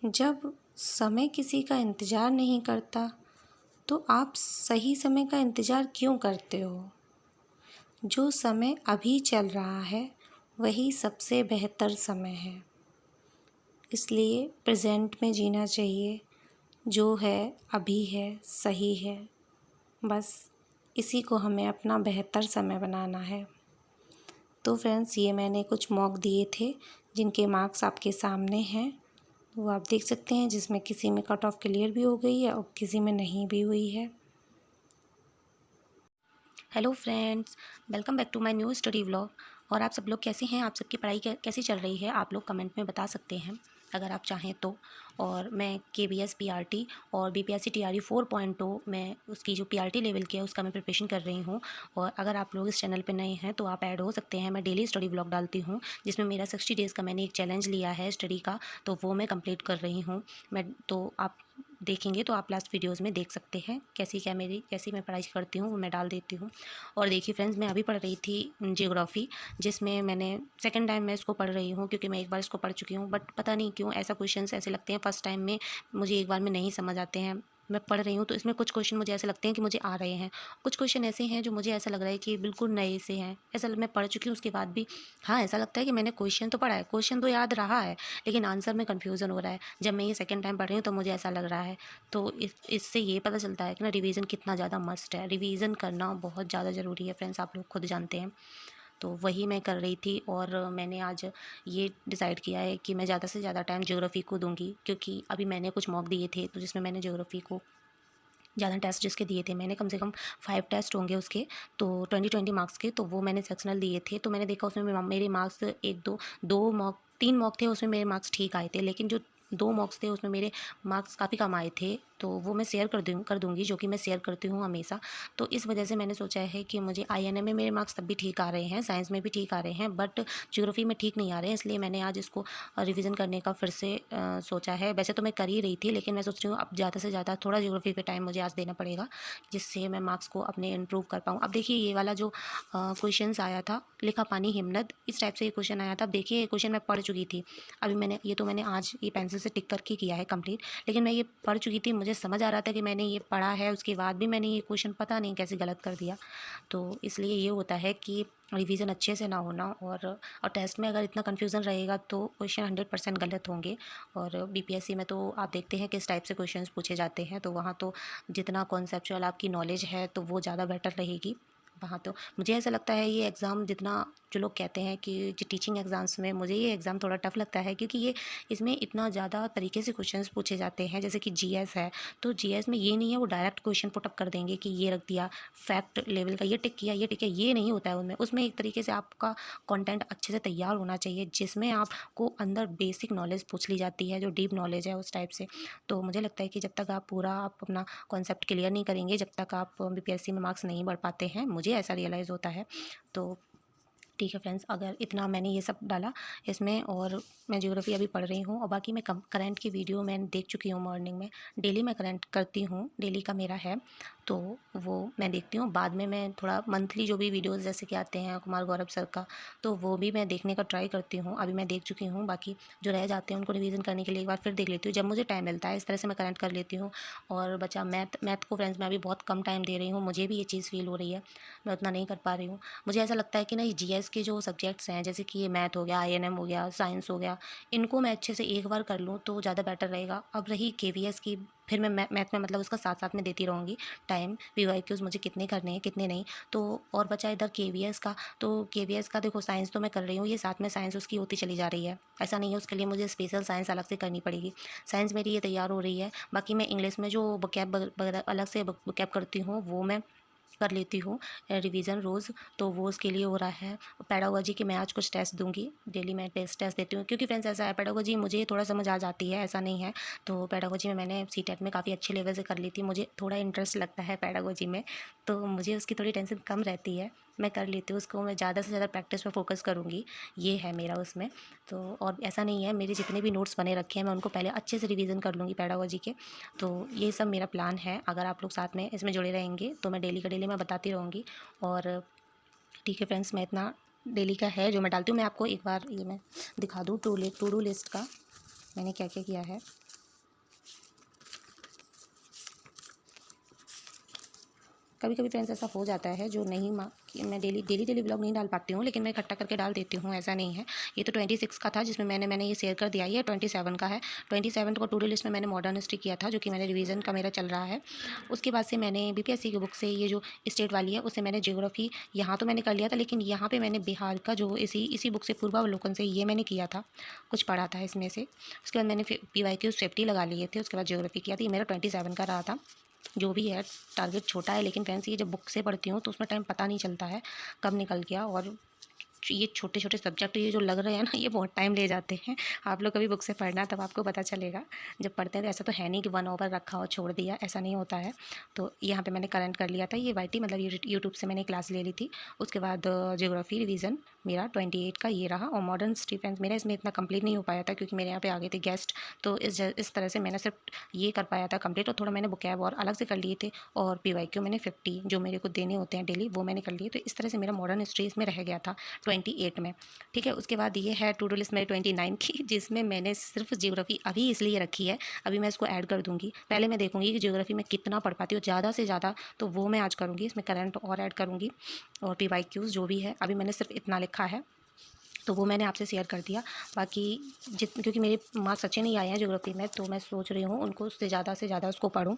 जब समय किसी का इंतज़ार नहीं करता तो आप सही समय का इंतज़ार क्यों करते हो? जो समय अभी चल रहा है वही सबसे बेहतर समय है, इसलिए प्रेज़ेंट में जीना चाहिए। जो है अभी है, सही है, बस इसी को हमें अपना बेहतर समय बनाना है। तो फ्रेंड्स, ये मैंने कुछ मॉक दिए थे जिनके मार्क्स आपके सामने हैं, वो आप देख सकते हैं, जिसमें किसी में कट ऑफ क्लियर भी हो गई है और किसी में नहीं भी हुई है। Hello friends, welcome back to my new study vlog. और आप सब लोग कैसे हैं? आप सबकी पढ़ाई कैसी चल रही है? आप लोग कमेंट में बता सकते हैं अगर आप चाहें तो। और मैं KBS PRT और BPSC TRE 4.0 में उसकी जो PRT लेवल की है उसका मैं प्रिपरेशन कर रही हूँ। और अगर आप लोग इस चैनल पे नए हैं तो आप ऐड हो सकते हैं। मैं डेली स्टडी व्लॉग डालती हूँ जिसमें मेरा 60 डेज़ का मैंने एक चैलेंज लिया है स्टडी का, तो वो मैं कंप्लीट कर रही हूँ। तो आप देखेंगे तो आप लास्ट वीडियोज़ में देख सकते हैं कैसी मैं पढ़ाई करती हूँ, वो मैं डाल देती हूँ। और देखिए फ्रेंड्स, मैं अभी पढ़ रही थी जियोग्राफ़ी, जिसमें मैंने सेकंड टाइम मैं इसको पढ़ रही हूँ क्योंकि मैं एक बार इसको पढ़ चुकी हूँ। बट पता नहीं क्यों ऐसा क्वेश्चंस ऐसे लगते हैं फर्स्ट टाइम में मुझे एक बार में नहीं समझ आते हैं। मैं पढ़ रही हूँ तो इसमें कुछ क्वेश्चन मुझे ऐसे लगते हैं कि मुझे आ रहे हैं, कुछ क्वेश्चन ऐसे हैं जो मुझे ऐसा लग रहा है कि बिल्कुल नए से हैं। ऐसा मैं पढ़ चुकी हूँ उसके बाद भी हाँ, ऐसा लगता है कि मैंने क्वेश्चन तो पढ़ा है, क्वेश्चन तो याद रहा है, लेकिन आंसर में कन्फ्यूज़न हो रहा है। जब मैं ये सेकंड टाइम पढ़ रही हूँ तो मुझे ऐसा लग रहा है। तो इससे ये पता चलता है कि ना रिवीजन कितना ज़्यादा मस्ट है। रिवीजन करना बहुत ज़्यादा ज़रूरी है फ्रेंड्स, आप लोग खुद जानते हैं। तो वही मैं कर रही थी और मैंने आज ये डिसाइड किया है कि मैं ज़्यादा से ज़्यादा टाइम ज्योग्राफी को दूंगी, क्योंकि अभी मैंने कुछ मॉक दिए थे तो जिसमें मैंने ज्योग्राफी को ज़्यादा टेस्ट जिसके दिए थे, मैंने कम से कम 5 टेस्ट होंगे उसके, तो 20-20 मार्क्स के, तो वो मैंने सेक्शनल दिए थे। तो मैंने देखा उसमें मेरे मार्क्स 1-2 मॉक 3 मॉक थे उसमें मेरे मार्क्स ठीक आए थे, लेकिन जो 2 मॉक्स थे उसमें मेरे मार्क्स काफ़ी कम आए थे। तो वो मैं शेयर कर दूँगी, जो कि मैं शेयर करती हूँ हमेशा। तो इस वजह से मैंने सोचा है कि मुझे INM में मेरे मार्क्स तब भी ठीक आ रहे हैं, साइंस में भी ठीक आ रहे हैं, बट ज्योग्राफी में ठीक नहीं आ रहे हैं, इसलिए मैंने आज इसको रिवीजन करने का फिर से सोचा है। वैसे तो मैं कर ही रही थी, लेकिन मैं सोच रही हूँ अब ज़्यादा से ज़्यादा थोड़ा ज्योग्राफी पे टाइम मुझे आज देना पड़ेगा, जिससे मैं मार्क्स को अपने इम्प्रूव कर पाऊँ। अब देखिए ये वाला जो क्वेश्चंस आया था, लिखा पानी हिमनद, इस टाइप से ये क्वेश्चन आया था। अब देखिए ये क्वेश्चन मैं पढ़ चुकी थी, अभी मैंने आज ये पेंसिल से टिक करके किया है कंप्लीट, लेकिन मैं ये पढ़ चुकी थी, मुझे समझ आ रहा था कि मैंने ये पढ़ा है, उसके बाद भी मैंने ये क्वेश्चन पता नहीं कैसे गलत कर दिया। तो इसलिए ये होता है कि रिवीजन अच्छे से ना होना, और टेस्ट में अगर इतना कन्फ्यूज़न रहेगा तो क्वेश्चन 100% गलत होंगे। और BPSC में तो आप देखते हैं किस टाइप से क्वेश्चंस पूछे जाते हैं, तो वहाँ तो जितना कॉन्सेप्चुअल आपकी नॉलेज है तो वो ज़्यादा बेटर रहेगी वहाँ तो। मुझे ऐसा लगता है ये एग्ज़ाम जितना, जो लोग कहते हैं कि जो टीचिंग एग्ज़ाम्स में, मुझे ये एग्ज़ाम थोड़ा टफ लगता है, क्योंकि ये इसमें इतना ज़्यादा तरीके से क्वेश्चंस पूछे जाते हैं। जैसे कि GS है, तो GS में ये नहीं है वो डायरेक्ट क्वेश्चन पुट अप कर देंगे कि ये रख दिया फैक्ट लेवल का, ये टिक किया, ये टिक किया, ये नहीं होता है उनमें। उसमें एक तरीके से आपका कंटेंट अच्छे से तैयार होना चाहिए, जिसमें आपको अंदर बेसिक नॉलेज पूछ ली जाती है, जो डीप नॉलेज है उस टाइप से। तो मुझे लगता है कि जब तक आप अपना कॉन्सेप्ट क्लियर नहीं करेंगे, जब तक आप BPSC में मार्क्स नहीं बढ़ पाते हैं, मुझे ऐसा रियलाइज़ होता है। तो ठीक है फ्रेंड्स, अगर इतना मैंने ये सब डाला इसमें, और मैं ज्योग्राफी अभी पढ़ रही हूँ, और बाकी मैं करंट की वीडियो मैं देख चुकी हूँ मॉर्निंग में। डेली मैं करंट करती हूँ, डेली का मेरा है, तो वो मैं देखती हूँ। बाद में मैं थोड़ा मंथली जो भी वीडियोस जैसे कि आते हैं कुमार गौरव सर का, तो वो भी मैं देखने का ट्राई करती हूँ। अभी मैं देख चुकी हूँ, बाकी जो रह जाते हैं उनको रिवीजन करने के लिए एक बार फिर देख लेती हूँ जब मुझे टाइम मिलता है। इस तरह से मैं करंट कर लेती हूँ। और बचा मैथ को फ्रेंड्स मैं अभी बहुत कम टाइम दे रही हूँ, मुझे भी ये चीज़ फील हो रही है, मैं उतना नहीं कर पा रही हूँ। मुझे ऐसा लगता है कि ना ये GS के जो सब्जेक्ट्स हैं, जैसे कि ये मैथ हो गया, INM हो गया, साइंस हो गया, इनको मैं अच्छे से एक बार कर लूँ तो ज़्यादा बेटर रहेगा। अब रही KVS की, फिर मैं मैथ में मतलब उसका साथ साथ में देती रहूँगी टाइम, PYQs मुझे कितने करने हैं कितने नहीं। तो और बचा इधर KVS का, तो KVS का देखो साइंस तो मैं कर रही हूँ, ये साथ में साइंस उसकी होती चली जा रही है। ऐसा नहीं है उसके लिए मुझे स्पेशल साइंस अलग से करनी पड़ेगी, साइंस मेरी ये तैयार हो रही है। बाकी मैं इंग्लिश में जो वोकैब वगैरह अलग से वोकैब करती हूँ वो मैं कर लेती हूँ रिवीजन रोज़, तो वो उसके लिए हो रहा है। पेडागोजी के मैं आज कुछ टेस्ट दूंगी, डेली मैं टेस्ट देती हूँ, क्योंकि फ्रेंड्स ऐसा है पेडागोजी मुझे थोड़ा समझ आ जाती है, ऐसा नहीं है। तो पेडागोजी में मैंने CTET में काफ़ी अच्छे लेवल से कर ली थी, मुझे थोड़ा इंटरेस्ट लगता है पेडागोजी में, तो मुझे उसकी थोड़ी टेंशन कम रहती है, मैं कर लेती हूँ उसको। मैं ज़्यादा से ज़्यादा प्रैक्टिस पर फोकस करूँगी, ये है मेरा उसमें। तो और ऐसा नहीं है, मेरे जितने भी नोट्स बने रखे हैं मैं उनको पहले अच्छे से रिवीजन कर लूँगी पेडागोजी के। तो ये सब मेरा प्लान है, अगर आप लोग साथ में इसमें जुड़े रहेंगे तो मैं डेली का डेली मैं बताती रहूँगी। और ठीक है फ्रेंड्स, मैं इतना डेली का है जो मैं डालती हूँ। मैं आपको एक बार ये मैं दिखा दूँ टू डू लिस्ट का मैंने क्या क्या किया है। कभी कभी फ्रेंड्स ऐसा हो जाता है जो नहीं मैं डेली ब्लॉग नहीं डाल पाती हूँ, लेकिन मैं इकट्ठा करके डाल देती हूँ, ऐसा नहीं है। ये तो 26 का था जिसमें मैंने ये शेयर कर दिया। ये 27 का है। 27 को टू डू लिस्ट में मैंने मॉडर्न हिस्ट्री किया था, जो कि मैंने रिवीजन का मेरा चल रहा है। उसके बाद से मैंने बीपीएससी की बुक से ये जो स्टेट वाली है उससे मैंने ज्योग्राफी यहाँ तो मैंने कर लिया था, लेकिन यहाँ पे मैंने बिहार का जो इसी बुक से पूर्वावलोकन से ये मैंने किया था, कुछ पढ़ा था इसमें से। उसके बाद मैंने PYQ 50 लगा लिए थे। उसके बाद ज्योग्राफी किया था। ये मेरा 27 का रहा था। जो भी है टारगेट छोटा है, लेकिन फ्रेंड्स ये जब बुक से पढ़ती हूँ तो उसमें टाइम पता नहीं चलता है कब निकल गया। और ये छोटे छोटे सब्जेक्ट ये जो लग रहे हैं ना, ये बहुत टाइम ले जाते हैं। आप लोग कभी बुक से पढ़ना, तब आपको पता चलेगा। जब पढ़ते हैं तो ऐसा तो है नहीं कि 1 ओवर रखा और छोड़ दिया, ऐसा नहीं होता है। तो यहाँ पे मैंने करंट कर लिया था। ये YT मतलब यूट्यूब से मैंने क्लास ले ली थी। उसके बाद ज्योग्राफी रिवीजन मेरा 28 का ये रहा। और मॉडर्न हिस्ट्री फ्रेंड्स मेरा इसमें इतना कंप्लीट नहीं हो पाया था, क्योंकि मेरे यहाँ पे आ गए थे गेस्ट। तो इस तरह से मैंने सिर्फ ये कर पाया था कंप्लीट, और थोड़ा मैंने बुकैब और अलग से कर लिए थे। और PYQ मैंने 50 जो मेरे को देने होते हैं डेली, वो मैंने कर लिए। तो इस तरह से मेरा मॉडर्न हिस्ट्री इसमें रह गया था 28 में। ठीक है। उसके बाद ये है टू डू लिस्ट मेरी 29 की, जिसमें मैंने सिर्फ ज्योग्राफी अभी इसलिए रखी है। अभी मैं इसको ऐड कर दूंगी। पहले मैं देखूंगी कि ज्योग्राफी में कितना पढ़ पाती हूँ ज़्यादा से ज़्यादा, तो वो मैं आज करूँगी। इसमें करंट और ऐड करूँगी, और PYQs जो भी है। अभी मैंने सिर्फ इतना लिखा है, तो वो मैंने आपसे शेयर कर दिया। बाकी क्योंकि मेरे मार्क्स अच्छे नहीं आए हैं ज्योग्राफी में, तो मैं सोच रही हूँ उनको उससे ज़्यादा उसको पढूं।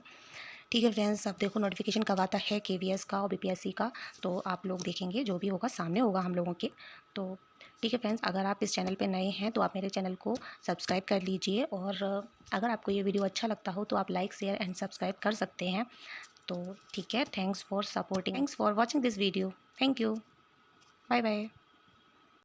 ठीक है फ्रेंड्स, अब देखो नोटिफिकेशन कब आता है KVS का और BPSC का, तो आप लोग देखेंगे, जो भी होगा सामने होगा हम लोगों के। तो ठीक है फ्रेंड्स, अगर आप इस चैनल पे नए हैं तो आप मेरे चैनल को सब्सक्राइब कर लीजिए। और अगर आपको ये वीडियो अच्छा लगता हो तो आप लाइक, शेयर एंड सब्सक्राइब कर सकते हैं। तो ठीक है, thanks for supporting, thanks for watching this video. Thank you. Bye bye.